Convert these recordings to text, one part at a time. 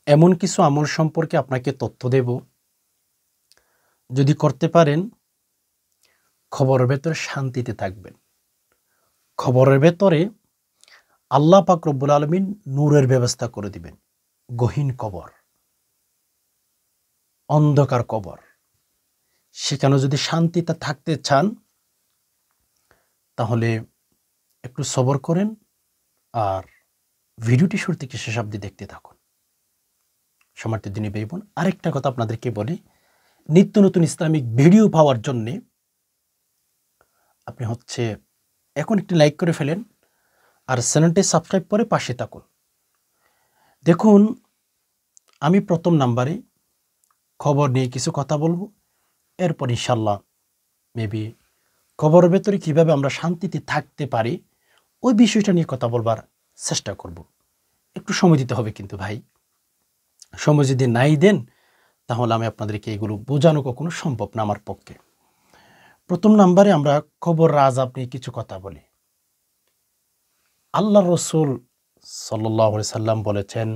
এমন কিছু আমল সম্পর্কে আপনাকে তথ্য দেব, যদি করতে পারেন খবরের ভেতরে শান্তিতে থাকবেন। খবরের ভেতরে আল্লাহ পাক রব্বুল আলামিন নূরের ব্যবস্থা করে দিবেন। গহীন কবর, অন্ধকার কবর, সেখানে যদি শান্তিতে থাকতে চান তাহলে একটু সবর করেন আর ভিডিওটি শুরু থেকে শেষ অবধি দেখতে থাকুন। সম্মানিত দিনী ভাই বোন, আরেকটা কথা আপনাদেরকে বলি, নিত্য নতুন ইসলামিক ভিডিও পাওয়ার জন্যে আপনি এখন একটি লাইক করে ফেলেন আর চ্যানেলটি সাবস্ক্রাইব করে পাশে থাকুন। দেখুন, আমি প্রথম নাম্বারে খবর নিয়ে কিছু কথা বলবো, এরপর ইনশাল্লাহ মেবি খবরের ভেতরে কিভাবে আমরা শান্তিতে থাকতে পারি ওই বিষয়টা নিয়ে কথা বলবার চেষ্টা করব। একটু সময় দিতে হবে কিন্তু ভাই, সময় যদি নাই দেন তাহলে আমি আপনাদেরকে এগুলো বোঝানো কখনো সম্ভব না আমার পক্ষে। প্রথম নাম্বারে আমরা খবর রাজ নিয়ে কিছু কথা বলি। আল্লাহ রসুল সাল্লাল্লাহু আলাইহি সাল্লাম বলেছেন,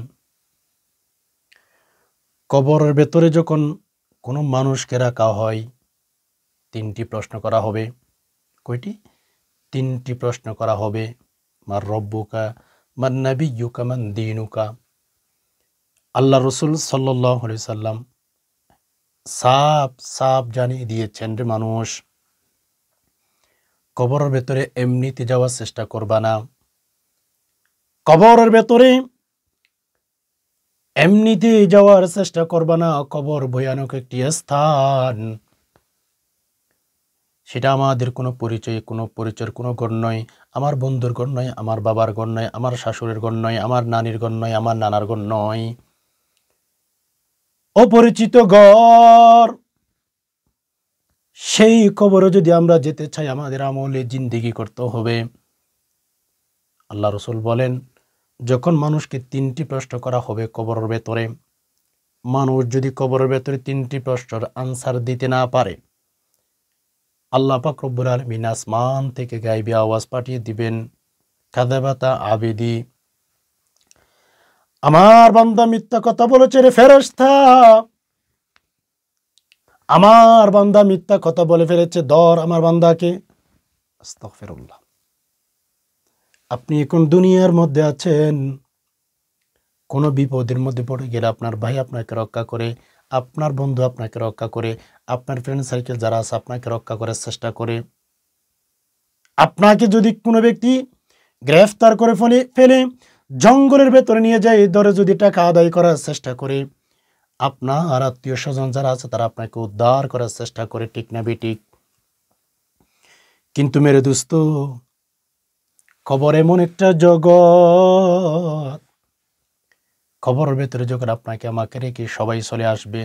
কবরের ভেতরে যখন কোনো মানুষকে রাখা হয় 3টি প্রশ্ন করা হবে। কয়টি? 3টি প্রশ্ন করা হবে। মার রব্বুকা, মান নাবিয়্যুকা, মান দীনুকা। আল্লাহ রসুল সাল্লাল্লাহু আলাইহি সাল্লাম সাফ জানিয়ে দিয়েছেন, রে মানুষ, কবরের ভেতরে এমনিতে যাওয়ার চেষ্টা করবা না। কবরের ভেতরে এমনিতে যাওয়ার চেষ্টা করবা না। কবর ভয়ানক একটি স্থান। সেটা আমাদের কোনো পরিচয়ের কোনো ঘর নয়। আমার বন্ধুর ঘর নয়, আমার বাবার ঘর নয়, আমার শাশুড়ির ঘর নয়, আমার নানির ঘর নয়, আমার নানার ঘর নয়। অপরিচিত ঘর। সেই কবরে যদি আমরা যেতে চাই আমাদের আমলে জিন্দেগি করতে হবে। আল্লাহ রসুল বলেন, যখন মানুষকে 3টি প্রশ্ন করা হবে কবরের ভেতরে, মানুষ যদি কবরের ভেতরে 3টি প্রশ্নের আনসার দিতে না পারে, আল্লাহ পাক রব্বুল আলামিন আসমান থেকে গায়বী আওয়াজ পাঠিয়ে দিবেন, কাযাবাতা আবিদি, আমার বান্দা মিথ্যা কথা বলেছে রে ফেরেশতা, আমার বান্দা মিথ্যা কথা বলে ফেলেছে, ধর আমার বান্দাকে। আস্তাগফিরুল্লাহ। আপনি এখন দুনিয়ার মধ্যে আছেন, কোনো বিপদের মধ্যে পড়ে গেলে আপনার ভাই আপনাকে রক্ষা করে, আপনার বন্ধু আপনাকে রক্ষা করে, আপনার ফ্রেন্ড সার্কেল যারা আছে আপনাকে রক্ষা করার চেষ্টা করে। আপনাকে যদি কোনো ব্যক্তি গ্রেফতার করে ফেলে জঙ্গলের ভেতরে নিয়ে যায়, ধরে যদি টাকা আদায় করার চেষ্টা করে, আপনার আত্মীয় স্বজন যারা আছে তারা আপনাকে উদ্ধার করার চেষ্টা করে, ঠিক না বেঠিক? কিন্তু মেরে দোস্ত, খবর এমন একটা জগৎ, খবরের ভেতরে যখন আপনাকে আমাকে রেখে সবাই চলে আসবে,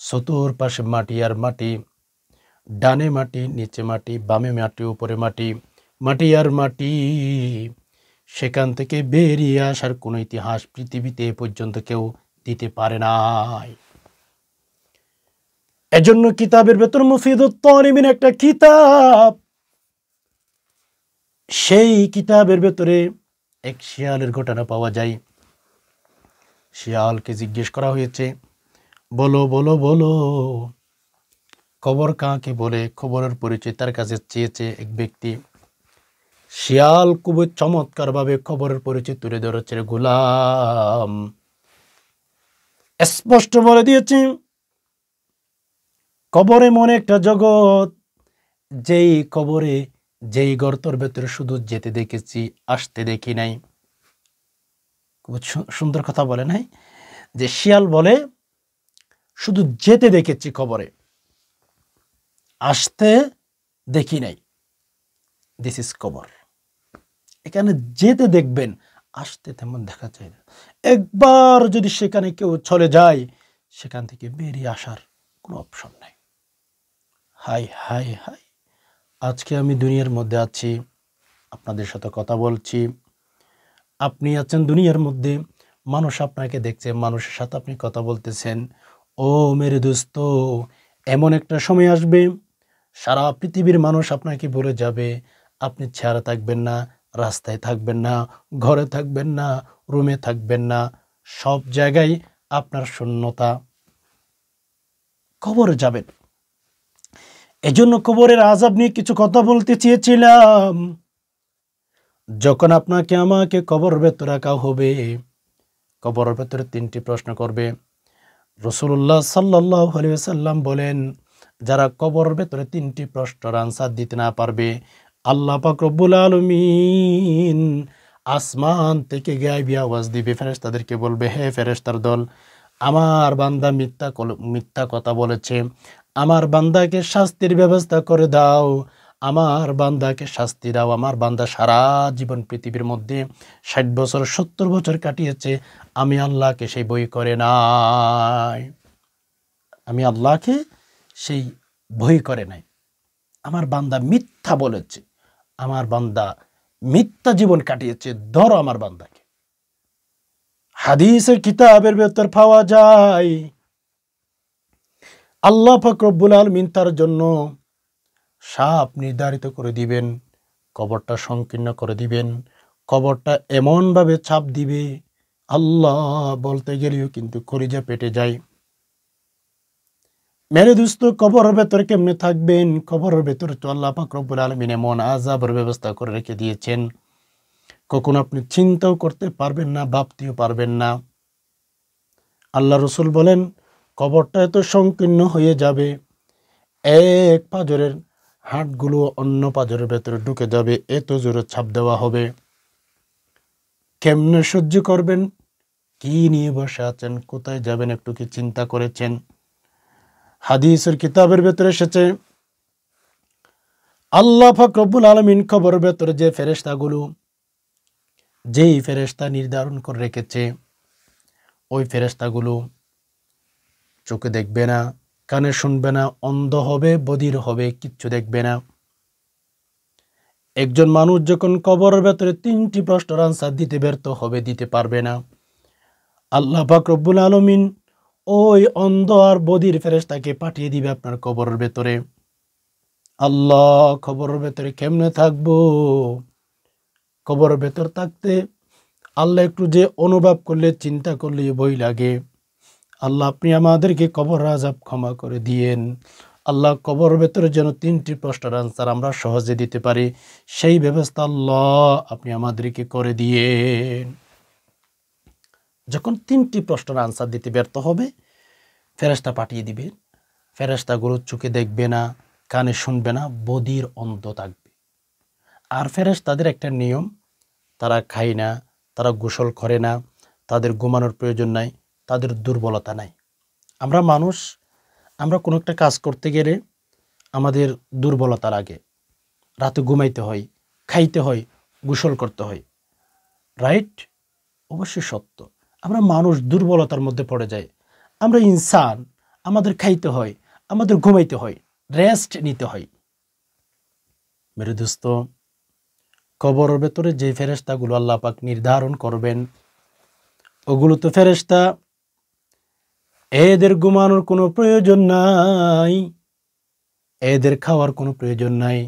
চতুর্পাশে মাটি আর মাটি, ডানে মাটি, নিচে মাটি, বামে মাটি, উপরে মাটি, মাটি আর মাটি। সেখান থেকে বেরিয়ে আসার কোনো ইতিহাস পৃথিবীতে এ পর্যন্ত কেউ দিতে পারে নাই। এজন্য কিতাবের ভেতর মুফিদুত তালিমিন একটা কিতাব, সেই কিতাবের ভেতরে এক শিয়ালের ঘটনা পাওয়া যায়। শিয়ালকে জিজ্ঞেস করা হয়েছে, বলো বলো বলো, খবর কাকে বলে? খবরের পরিচয় তার কাছে চেয়েছে এক ব্যক্তি। শিয়াল খুবই চমৎকার ভাবে খবরের পরিচয় তুলে ধরেছে, গোলাম। স্পষ্ট বলে দিয়েছে, কবর এমন একটা জগৎ, যেই কবরে, যেই গর্তের ভেতরে শুধু যেতে দেখেছি, আসতে দেখি নাই। খুব সুন্দর কথা বলে নাই যে শিয়াল বলে, শুধু যেতে দেখেছি কবরে, আসতে দেখি নাই। দিস ইজ কবর। এখানে যেতে দেখবেন, আসতে তেমন দেখা যায় না। একবার যদি সেখানে কেউ চলে যায়, সেখান থেকে বেরিয়ে আসার কোনো অপশন নাই। হাই হাই হাই, আজকে আমি দুনিয়ার মধ্যে আছি, আপনাদের সাথে কথা বলছি, আপনি আছেন দুনিয়ার মধ্যে, মানুষ আপনাকে দেখছে, মানুষের সাথে আপনি কথা বলতেছেন। ও মেরে দোস্ত, এমন একটা সময় আসবে সারা পৃথিবীর মানুষ আপনাকে বলে যাবে, আপনি ছাড়া থাকবেন না, রাস্তায় থাকবেন না, ঘরে থাকবেন না, রুমে থাকবেন না, সব জায়গায় আপনার শূন্যতা। কবরে যাবেন, এজন্য কবরের আযাব নিয়ে কিছু কথা বলতে চেয়েছিলাম। যখন আপনাকে আমাকে কবর ভেতরে রাখা হবে, কবরের ভেতরে 3টি প্রশ্ন করবে। রাসূলুল্লাহ সাল্লাল্লাহু আলাইহি ওয়াসাল্লাম বলেন, যারা কবরের ভেতরে 3টি প্রশ্নের আনসার দিতে না পারবে, আল্লাহ পাক রব্বুল আলামিন আসমান থেকে গায়েবী আওয়াজ দিবে, ফেরেশতাদেরকে বলবে, হে ফেরেশতার দল, আমার বান্দা মিথ্যা কথা বলেছে, আমার বান্দাকে শাস্তির ব্যবস্থা করে দাও, আমার বান্দাকে শাস্তি দাও। আমার বান্দা সারা জীবন পৃথিবীর মধ্যে 60 বছর 70 বছর কাটিয়েছে, আমি আল্লাহকে সেই বই করে নাই, আমি আল্লাহকে সেই ভয় করে নাই। আমার বান্দা মিথ্যা বলেছে, আমার বান্দা মিথ্যা জীবন কাটিয়েছে, ধরো আমার বান্দাকে। হাদিসের কিতাবের ভেতর পাওয়া যায়, আল্লাহ পাক রব্বুল আলামিন তার জন্য সাপ নির্ধারিত করে দিবেন, কবরটা সংকীর্ণ করে দিবেন, কবরটা এমনভাবে চাপ দিবে, আল্লাহ বলতে গেলেও কিন্তু কলিজা পেটে যায়। মেরে দোস্ত, কবরের ভেতরে কেমনে থাকবেন? কবরের ভেতরে তো আল্লাহ পাক রব্বুল আলামিন এমন আযাবের ব্যবস্থা করে রেখে দিয়েছেন, কখনো আপনি চিন্তাও করতে পারবেন না, ভাবতেও পারবেন না। আল্লাহ রসুল বলেন, কবরটা এত সংকীর্ণ হয়ে যাবে, এক পাঁজরের হাড়গুলো অন্য পাঁজরের ভেতরে ঢুকে যাবে, এত জোরে ছাপ দেওয়া হবে। কেমনে সহ্য করবেন? কি নিয়ে বসে আছেন? কোথায় যাবেন? একটু কি চিন্তা করেছেন? হাদিসের কিতাবের ভেতরে এসেছে, আল্লাহ পাক রব্বুল আলামিন কবরের ভেতরে যে ফেরেশতাগুলো, যেই ফেরেশতা নির্ধারণ করে রেখেছে, ওই ফেরেশতাগুলো চোখে দেখবে না, কানে শুনবে না, অন্ধ হবে, বধির হবে, কিচ্ছু দেখবে না। একজন মানুষ যখন কবরের ভেতরে 3টি প্রশ্নের আনসার দিতে ব্যর্থ হবে, দিতে পারবে না, আল্লাহ পাক রব্বুল আলামিন ওই অন্ধ আর বধির ফেরেশতাকে পাঠিয়ে দিবে আপনার কবরের ভেতরে। আল্লাহ, কবরের ভেতরে কেমনে থাকবো? কবরের ভেতর থাকতে আল্লাহ একটু যে অনুভব করলে, চিন্তা করলে ভয় লাগে। আল্লাহ, আপনি আমাদেরকে কবর আযাব ক্ষমা করে দিয়েন। আল্লাহ, কবর ভেতরে যেন 3টি প্রশ্নের আনসার আমরা সহজে দিতে পারি, সেই ব্যবস্থা আল্লাহ আপনি আমাদেরকে করে দিয়েন। যখন 3টি প্রশ্নের আনসার দিতে ব্যর্থ হবে, ফেরেশতা পাঠিয়ে দিবে। ফেরেশতাগুলো চোখে দেখবে না, কানে শুনবে না, বধির অন্ধ থাকবে। আর ফেরেশতাদের একটা নিয়ম, তারা খায় না, তারা গোসল করে না, তাদের ঘুমানোর প্রয়োজন নাই, তাদের দুর্বলতা নাই। আমরা মানুষ, আমরা কোনো একটা কাজ করতে গেলে আমাদের দুর্বলতা লাগে, রাতে ঘুমাইতে হয়, খাইতে হয়, গোসল করতে হয়, রাইট? অবশ্যই সত্য। আমরা মানুষ দুর্বলতার মধ্যে পড়ে যাই, আমরা ইনসান, আমাদের খাইতে হয়, আমাদের ঘুমাইতে হয়, রেস্ট নিতে হয়। মেরে দোস্ত, কবরের ভেতরে যে ফেরেশতাগুলো আল্লাহ পাক নির্ধারণ করবেন, ওগুলো তো ফেরেশতা, এদের ঘুমানোর কোনো প্রয়োজন নাই, এদের খাওয়ার কোনো প্রয়োজন নাই,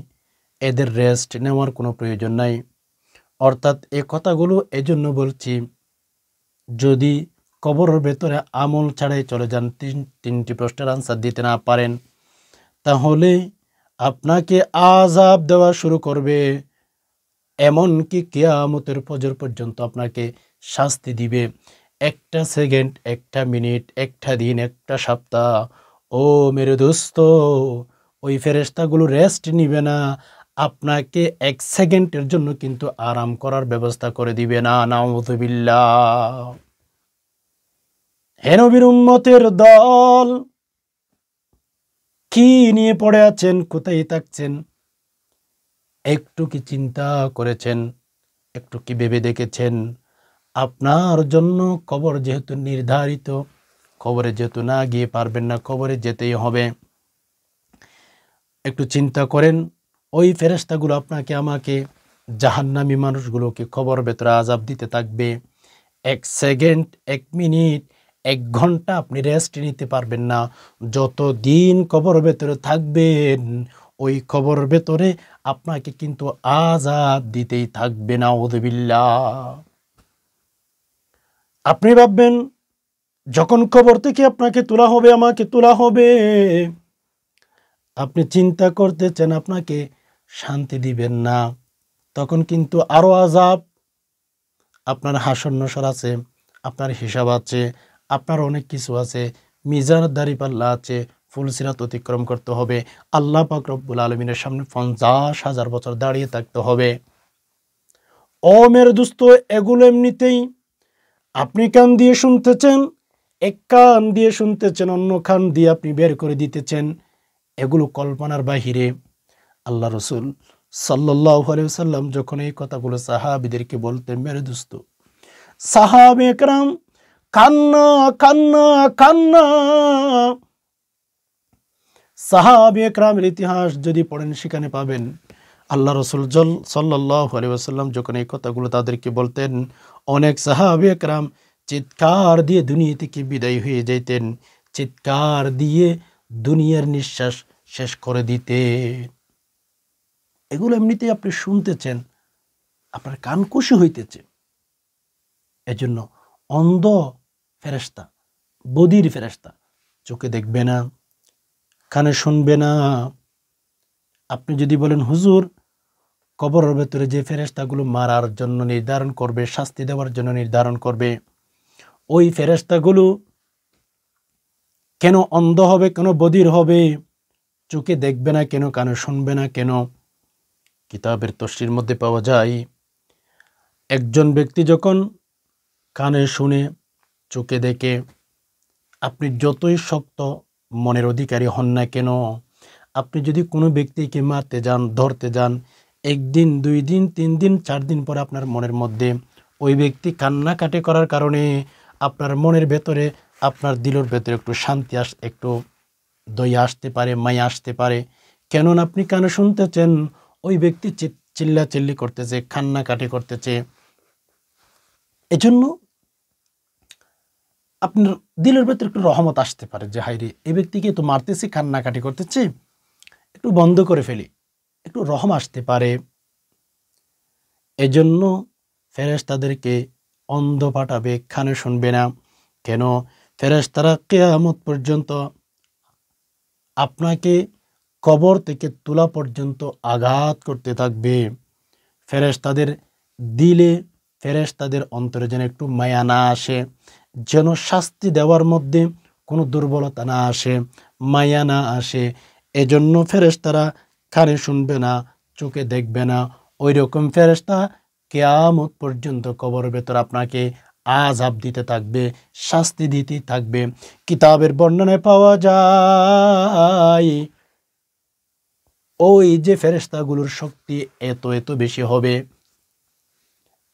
এদের রেস্ট নেওয়ার কোনো প্রয়োজন নাই। অর্থাৎ এই কথাগুলো এজন্য বলছি, যদি কবরের ভেতরে আমল ছাড়াই চলে যান, 3টি প্রশ্নের আনসার দিতে না পারেন, তাহলে আপনাকে আযাব দেওয়া শুরু করবে, এমনকি কিয়ামতের ফজর পর্যন্ত আপনাকে শাস্তি দিবে। একটা সেকেন্ড, একটা মিনিট, একটা দিন, একটা সপ্তাহ, ও মেরে দোস্ত, ওই ফেরেশতাগুলো রেস্ট নিবে না, আপনাকে 1 সেকেন্ডের জন্য কিন্তু আরাম করার ব্যবস্থা করে দিবে না। নাউযুবিল্লাহ। হে নবীর উম্মতের দল, কি নিয়ে পড়ে আছেন? কোথায় থাকছেন? একটু কি চিন্তা করেছেন? একটু কি ভেবে দেখেছেন? আপনার জন্য কবর যেহেতু নির্ধারিত, কবরে যেহেতু না গিয়ে পারবেন না, কবরে যেতেই হবে। একটু চিন্তা করেন, ওই ফেরেশতাগুলো আপনাকে আমাকে, জাহান্নামী মানুষগুলোকে কবর ভেতরে আযাব দিতে থাকবে। 1 সেকেন্ড, 1 মিনিট, 1 ঘন্টা আপনি রেস্ট নিতে পারবেন না। যতদিন কবর ভেতরে থাকবেন, ওই কবর ভেতরে আপনাকে কিন্তু আযাব দিতেই থাকবে। নাউযুবিল্লাহ। আপনি ভাববেন যখন কবর থেকে আপনাকে তোলা হবে, আমাকে তোলা হবে, আপনি চিন্তা করতেছেন আপনাকে শান্তি দিবেন না, তখন কিন্তু আরো আযাব। আপনার হাসর নসর আছে, আপনার হিসাব আছে, আপনার অনেক কিছু আছে, মিজান দাঁড়িপাল্লা আছে, ফুলসিরাত অতিক্রম করতে হবে, আল্লাহ পাক রব্বুল আলামিনের সামনে 50,000 বছর দাঁড়িয়ে থাকতে হবে। ও মেরে দোস্ত, এগুলো এমনিতেই আপনি কান দিয়ে শুনতেছেন, এক কান দিয়ে শুনতেছেন, অন্য কান দিয়ে আপনি বের করে দিতেছেন, এগুলো কল্পনার বাহিরে। আল্লাহ রসুল সাল্লাল্লাহু আলাইহি ওয়াসাল্লাম যখন এই কথাগুলো সাহাবীদেরকে বলতেন, মেরে দোস্ত, সাহাবে একরাম কান্না কান্না কান্না। সাহাবে একরামের ইতিহাস যদি পড়েন সেখানে পাবেন আল্লাহ রসুল সাল্লাল্লাহু আলাইহি ওয়াসাল্লাম যখন এই কথাগুলো তাদেরকে বলতেন, অনেক সাহাবে একরাম চিৎকার দিয়ে দুনিয়া থেকে বিদায় হয়ে যেতেন, চিৎকার দিয়ে দুনিয়ার নিঃশ্বাস শেষ করে দিতে। এগুলো এমনিতেই আপনি শুনতেছেন, আপনার কান খুশি হইতেছে। এজন্য অন্ধ ফেরেশতা, বধির ফেরেশতা চোখে দেখবে না, কানে শুনবে না। আপনি যদি বলেন হুজুর, কবরের ভেতরে যে ফেরেশতাগুলো মারার জন্য নির্ধারণ করবে, শাস্তি দেওয়ার জন্য নির্ধারণ করবে, ওই ফেরেশতাগুলো কেন অন্ধ হবে, কেন বধির হবে, চোখে দেখবে না কেন, কানে শুনবে না কেন? কিতাবের তফসির মধ্যে পাওয়া যায়, একজন ব্যক্তি যখন কানে শুনে, চোখে দেখে, আপনি যতই শক্ত মনের অধিকারী হন না কেন, আপনি যদি কোনো ব্যক্তিকে মারতে যান, ধরতে যান, 1 দিন 2 দিন 3 দিন 4 দিন পরে আপনার মনের মধ্যে ওই ব্যক্তি কান্নাকাটি করার কারণে আপনার মনের ভেতরে, আপনার দিলের ভেতরে একটু শান্তি একটু দয়া আসতে পারে, মায়া আসতে পারে। কেননা আপনি কানে শুনতেছেন ওই ব্যক্তি চিল্লাচিল্লি করতেছে, কান্নাকাটি করতেছে। এজন্য আপনার দিলের ভেতরে একটু রহমত আসতে পারে যে হায়রে, এই ব্যক্তিকে তো মারতেছি, কান্নাকাটি করতেছে, একটু বন্ধ করে ফেলি, একটু রহম আসতে পারে। এজন্য ফেরেশতাদেরকে অন্ধ পাঠাবে, কানে শুনবে না কেন? ফেরেশতারা কিয়ামত পর্যন্ত আপনাকে কবর থেকে তোলা পর্যন্ত আঘাত করতে থাকবে। ফেরেশতাদের দিলে, ফেরেশতাদের অন্তরে যেন একটু মায়া না আসে, যেন শাস্তি দেওয়ার মধ্যে কোনো দুর্বলতা না আসে, মায়া না আসে। এজন্য ফেরেশতারা কানে শুনবে না, চোখে দেখবে না। ওই রকম ফেরেশতা কিয়ামত পর্যন্ত কবরের ভেতর আপনাকে আযাব দিতে থাকবে, শাস্তি দিতে থাকবে। কিতাবের বর্ণনায় পাওয়া যায়, ওই যে ফেরেশতাগুলোর শক্তি এত এত বেশি হবে,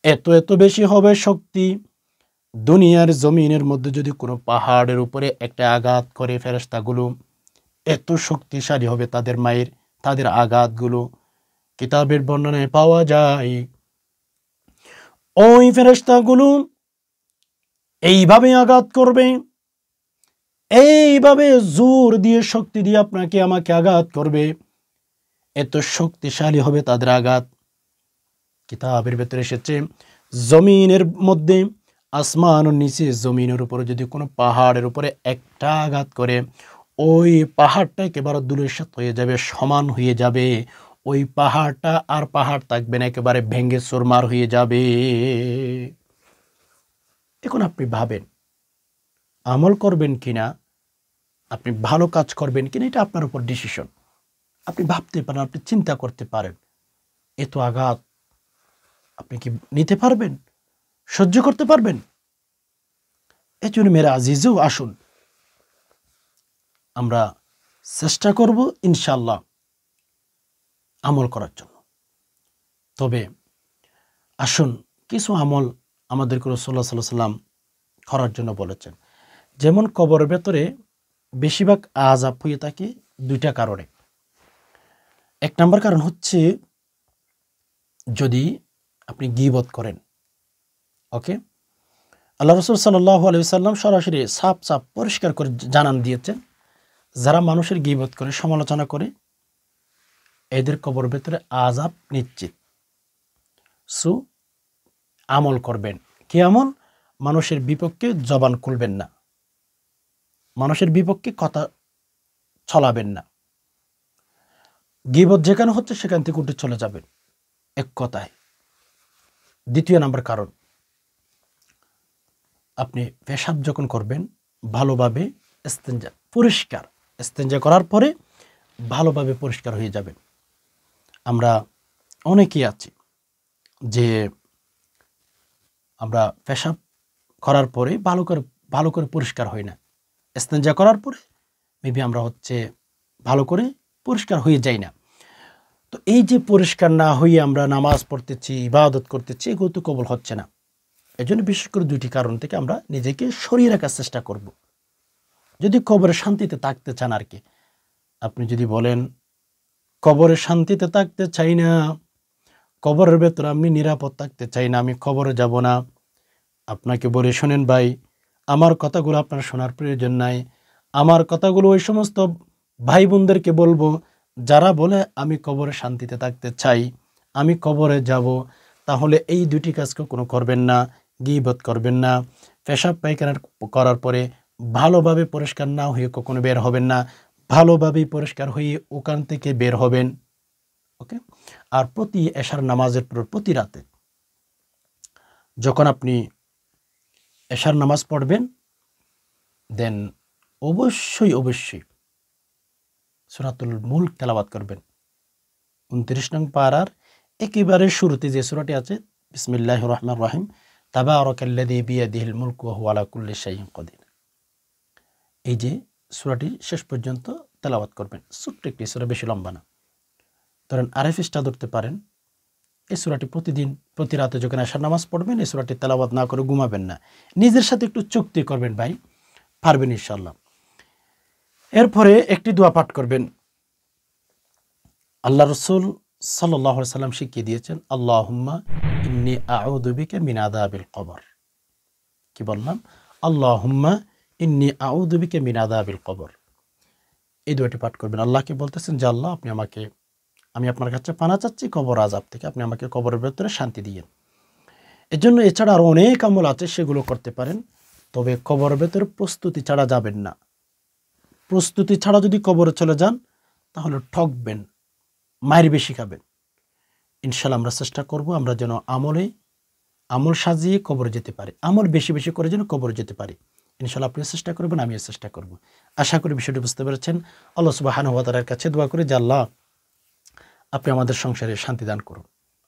এত এত বেশি হবে শক্তি, দুনিয়ার জমিনের মধ্যে যদি কোনো পাহাড়ের উপরে একটা আঘাত করে ফেরেশতাগুলো, এত শক্তিশালী হবে তাদের আঘাতগুলো। কিতাবের বর্ণনায় পাওয়া যায়, ওই ফেরেশতাগুলো এইভাবে আঘাত করবে, এইভাবে জোর দিয়ে, শক্তি দিয়ে আপনাকে আমাকে আঘাত করবে, এত শক্তিশালী হবে তাদের আঘাত। কিতাবের ভেতরে এসেছে, জমিনের মধ্যে, আসমানের নিচে, জমিনের উপরে যদি কোনো পাহাড়ের উপরে একটা আঘাত করে, ওই পাহাড়টা একেবারে ধূলিসাৎ হয়ে যাবে, সমান হয়ে যাবে। ওই পাহাড়টা আর পাহাড় থাকবে না, একেবারে ভেঙে চুরমার হয়ে যাবে। এখন আপনি ভাবেন, আমল করবেন কিনা, আপনি ভালো কাজ করবেন কিনা, এটা আপনার উপর ডিসিশন। আপনি ভাবতে পারেন, আপনি চিন্তা করতে পারেন, এত আঘাত আপনি কি নিতে পারবেন, সহ্য করতে পারবেন? এজন্য মেরা আজিজও, আসুন আমরা চেষ্টা করব ইনশাআল্লাহ আমল করার জন্য। তবে আসুন, কিছু আমল আমাদেরকে রাসূলুল্লাহ সাল্লাল্লাহু আলাইহি ওয়াসাল্লাম করার জন্য বলেছেন। যেমন কবরের ভেতরে বেশিরভাগ আযাব হয়ে থাকে 2টা কারণে। 1 নম্বর কারণ হচ্ছে যদি আপনি গীবত করেন। ওকে, আল্লাহ রাসূল সাল্লাল্লাহু আলাইহি ওয়াসাল্লাম সরাসরি সাফ পরিষ্কার করে জানান দিয়েছেন, যারা মানুষের গীবত করে, সমালোচনা করে, এদের কবর ভেতরে আযাব নিশ্চিত। সো আমল করবেন। কি আমল? মানুষের বিপক্ষে জবান খুলবেন না, মানুষের বিপক্ষে কথা ছলাবেন না। গীবত যেখানে হচ্ছে সেখান থেকে উঠে চলে যাবেন, এক কথায়। দ্বিতীয় নাম্বার কারণ, আপনি পেশাব যখন করবেন ভালোভাবে ইস্তেঞ্জা, পরিষ্কার ইস্তেঞ্জা করার পরে ভালোভাবে পরিষ্কার হয়ে যাবেন। আমরা অনেকেই আছি যে আমরা পেশাব করার পরে ভালো করে পরিষ্কার হই না, ইস্তেঞ্জা করার পরে মেবি আমরা হচ্ছে ভালো করে পরিষ্কার হয়ে যাই না। তো এই যে পরিষ্কার না হয়ে আমরা নামাজ পড়তেছি, ইবাদত করতেছি, এগুলো তো কবুল হচ্ছে না। এই জন্য বিশেষ করে দুইটি কারণ থেকে আমরা নিজেকে সরিয়ে রাখার চেষ্টা করব। যদি কবরে শান্তিতে থাকতে চান আর কি, আপনি যদি বলেন কবরে শান্তিতে থাকতে চাই না, কবরের ভেতরে আমি নিরাপদ থাকতে চাই না, আমি কবরে যাব না, আপনাকে বলে শোনেন ভাই, আমার কথাগুলো আপনার শোনার প্রয়োজন নাই। আমার কথাগুলো ওই সমস্ত ভাই বোনদেরকে বলবো যারা বলে আমি কবরে শান্তিতে থাকতে চাই, আমি কবরে যাব। তাহলে এই দুটি কাজ কোনো করবেন না, গীবত করবেন না, পেশাব পায়খানা করার পরে ভালোভাবে পরিষ্কার না হয়ে কখনো বের হবেন না, ভালোভাবেই পরিষ্কার হয়ে ওখান থেকে বের হবেন। ওকে। আর প্রতি এশার নামাজের পর প্রতি রাতে যখন আপনি এশার নামাজ পড়বেন, দেন অবশ্যই সূরাতুল মুলক তেলাওয়াত করবেন। 29 নং পারার একেবারে শুরুতে যে সূরাটি আছে, বিসমিল্লাহির রহমানির রহিম, তাবারাকাল্লাযী বিয়াদিহিল মুলকু ওয়া হুয়া আলা কুল্লি শাইইন কাদির। এই যে সূরাটি শেষ পর্যন্ত তেলাওয়াত করবেন। ছোট্ট একটি সূরা, বেশি লম্বা না। ধরেন আরেফ পৃষ্ঠা ধরতে পারেন। এই সূরাটি প্রতিদিন প্রতি রাতে যখন এশার নামাজ পড়বেন এই সূরাটি তেলাওয়াত না করে ঘুমাবেন না। নিজের সাথে একটু চুক্তি করবেন ভাই, পারবেন ইনশাআল্লাহ। এরপরে একটি দোয়া পাঠ করবেন। আল্লাহ রাসূল সাল্লাল্লাহু আলাইহি সাল্লাম শিখিয়ে দিয়েছেন, আল্লাহুম্মা ইন্নী আউযু বিকা মিন আযাবিল কবর। কি বললাম? আল্লাহুম্মা ইন্নী আউযু বিকা মিন আযাবিল কবর। এই দোয়াটি পাঠ করবেন। আল্লাহকে বলতেছেন যে আল্লাহ, আমি আপনার কাছে পানা চাচ্ছি কবর আযাব থেকে, আপনি আমাকে কবরের ভেতরে শান্তি দিয়েন। এর জন্য এছাড়া আরো অনেক আমল আছে, সেগুলো করতে পারেন। তবে কবরের ভেতরে প্রস্তুতি ছাড়া যাবেন না। প্রস্তুতি ছাড়া যদি কবরে চলে যান তাহলে ঠকবেন, মায়ের বেশি খাবেন। ইনশাআল্লাহ আমরা চেষ্টা করব আমরা যেন আমল সাজিয়ে কবরে যেতে পারি, আমল বেশি বেশি করে যেন কবরে যেতে পারি। ইনশাআল্লাহ আপনি চেষ্টা করবেন, আমিও চেষ্টা করব। আশা করি বিষয়টি বুঝতে পেরেছেন। আল্লাহ সুবহানাহু ওয়া তাআলার কাছে দোয়া করি যে আল্লাহ, আপনি আমাদের সংসারে শান্তি দান করুন।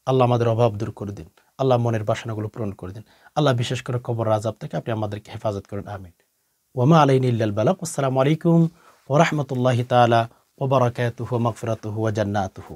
আল্লাহ আমাদের অভাব দূর করে দিন। আল্লাহ মনের বাসনাগুলো পূরণ করে দিন। আল্লাহ বিশেষ করে কবর আযাব থেকে আপনি আমাদেরকে হেফাজত করুন। আমিন। ওয়া মা আলাইনা ইল্লাল বালাগ। আসসালামু আলাইকুম ওয়া রাহমাতুল্লাহি তাআলা ওয়া বারাকাতুহু ওয়া মাগফিরাতুহু ওয়া জান্নাতুহু।